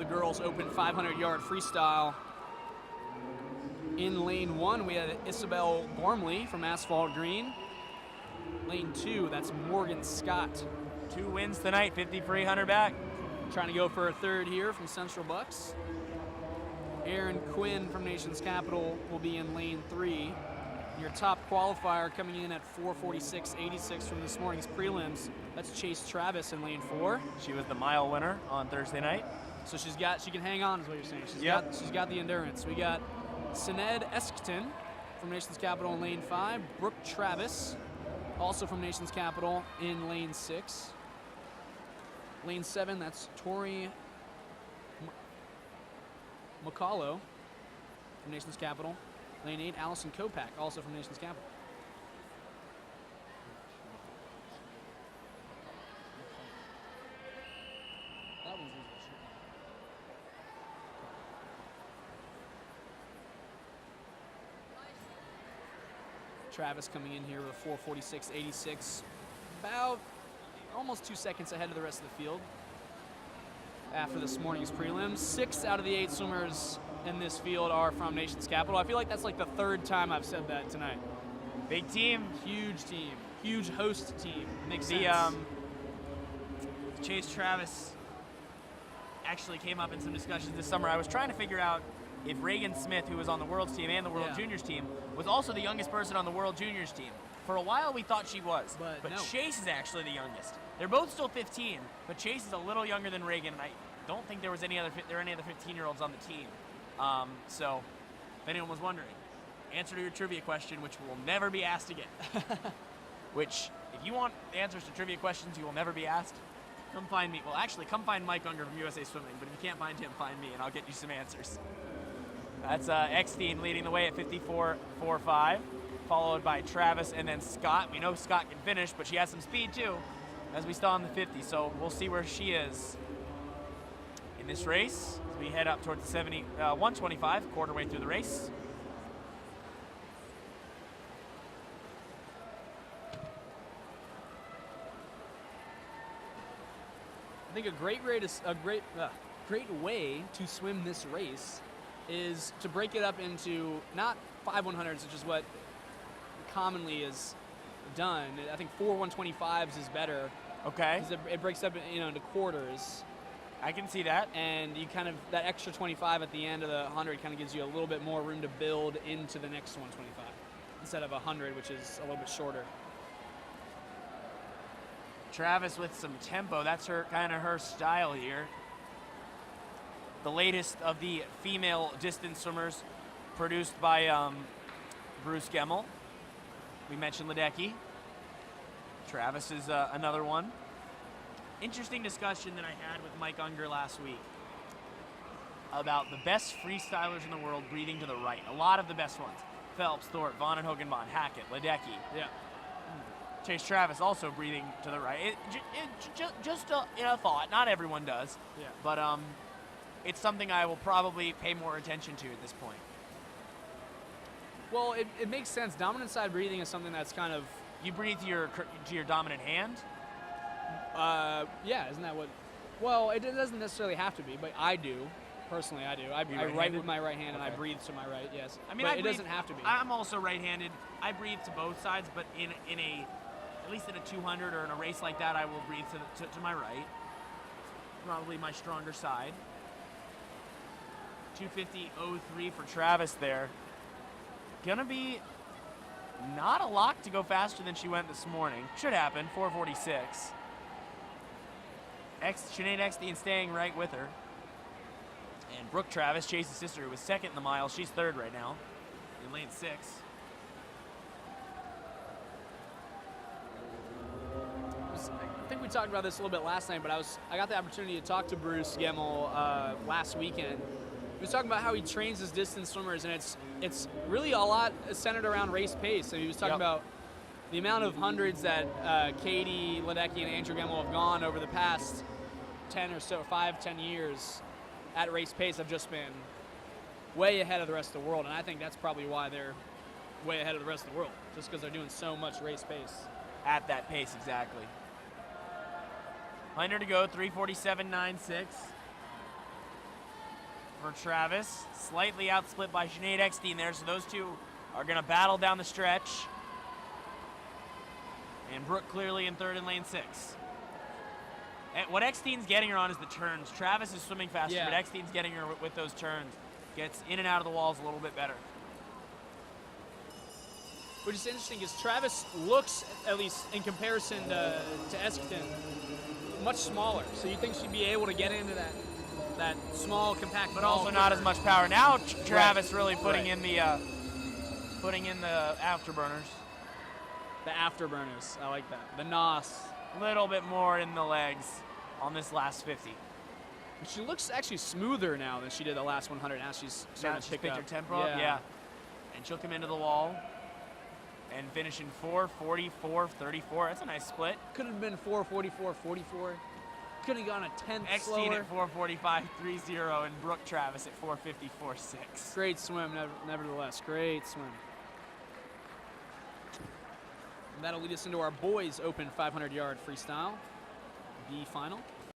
the girls' open 500-yard freestyle. In lane 1, we had Isabel Gormley from Asphalt Green. Lane 2, that's Morgan Scott. 2 wins tonight, 50 free, 100 back. Trying to go for a third here from Central Bucks. Aaron Quinn from Nation's Capital will be in lane 3. Your top qualifier coming in at 4:46.86 from this morning's prelims. That's Chase Travis in lane 4. She was the mile winner on Thursday night. So she can hang on is what you're saying. She's got the endurance. We got Sined Eskton from Nation's Capital in lane 5. Brooke Travis, also from Nation's Capital, in lane 6. Lane 7, that's Tori McCullough from Nation's Capital. Lane 8, Allison Kopak, also from Nation's Capital. That one's easy. Travis coming in here with a 4:46.86, about almost 2 seconds ahead of the rest of the field. After this morning's prelims, 6 out of the 8 swimmers in this field are from Nation's Capital. I feel like that's like the 3rd time I've said that tonight. Big team. Huge host team. Makes sense. Chase Travis actually came up in some discussions this summer. I was trying to figure out if Reagan Smith, who was on the World's team and the World Juniors team, was also the youngest person on the World Juniors team. For a while, we thought she was, but no. Chase is actually the youngest. They're both still 15, but Chase is a little younger than Reagan, and I don't think there were any other 15-year-olds on the team. So, if anyone was wondering, answer to your trivia question, which will never be asked again. Which, if you want answers to trivia questions you will never be asked, come find me. Well, actually, come find Mike Unger from USA Swimming, but if you can't find him, find me, and I'll get you some answers. That's Eckstein leading the way at 54.45, followed by Travis and then Scott. We know Scott can finish, but she has some speed too, as we saw in the 50, so we'll see where she is in this race as we head up towards the 125, quarter way through the race. I think a great way to swim this race is to break it up into not 5 100s, which is what commonly is done. I think 4 125s is better. Okay. Because it breaks up, into quarters. I can see that. And you kind of, that extra 25 at the end of the 100 kind of gives you a little bit more room to build into the next 125 instead of 100, which is a little bit shorter. Travis with some tempo. That's her style here. The latest of the female distance swimmers produced by Bruce Gemmel. We mentioned Ledecky. Travis is another one. Interesting discussion that I had with Mike Unger last week about the best freestylers in the world breathing to the right. A lot of the best ones. Phelps, Thorpe, Von and Hogenbond, Hackett, Ledecky. Yeah. Chase Travis also breathing to the right. Just a thought. Not everyone does. Yeah. But it's something I will probably pay more attention to at this point. Well, it makes sense. Dominant side breathing is something that's kind of... You breathe to your dominant hand? Yeah, isn't that what... Well, it doesn't necessarily have to be, but I do. Personally, I do. I write with my right hand and I breathe to my right, yes. I mean, it doesn't have to be. I'm also right-handed. I breathe to both sides, but at least in a 200 or in a race like that, I will breathe to my right. Probably my stronger side. 250.03 for Travis there. Gonna be not a lock to go faster than she went this morning. Should happen, 4:46. Sinead Eckstein staying right with her. And Brooke Travis, Chase's sister, who was second in the mile. She's third right now in lane 6. I think we talked about this a little bit last night, but I got the opportunity to talk to Bruce Gemmel last weekend. He was talking about how he trains his distance swimmers, and it's really a lot centered around race pace. And he was talking about the amount of hundreds that Katie Ledecky and Andrew Gemmel have gone over the past 10 or so, 5-10 years at race pace have just been way ahead of the rest of the world. And I think that's probably why they're way ahead of the rest of the world, just because they're doing so much race pace. At that pace, exactly. 100 to go, 3:47.96. for Travis. Slightly outsplit by Sinead Eckstein there, so those two are going to battle down the stretch. And Brooke clearly in third in lane 6. And what Eckstein's getting her on is the turns. Travis is swimming faster, but Eckstein's getting her with those turns. Gets in and out of the walls a little bit better. Which is interesting because Travis looks, at least in comparison to Eskington, much smaller. So you think she'd be able to get into that small, compact, but also not as much power. Now Travis really putting right. in the afterburners. The afterburners, I like that. The NOS. A little bit more in the legs on this last 50. She looks actually smoother now than she did the last 100. Now she's starting to pick up. Her tempo up. Yeah. And she'll come into the wall and finish in 4:44.34. That's a nice split. Could have been 4:44.44. Could have gone a 10th Eckstein slower. at 4:45.30 and Brooke Travis at 4:54.6. Great swim, nevertheless. Great swim. And that'll lead us into our boys open 500-yard freestyle B final.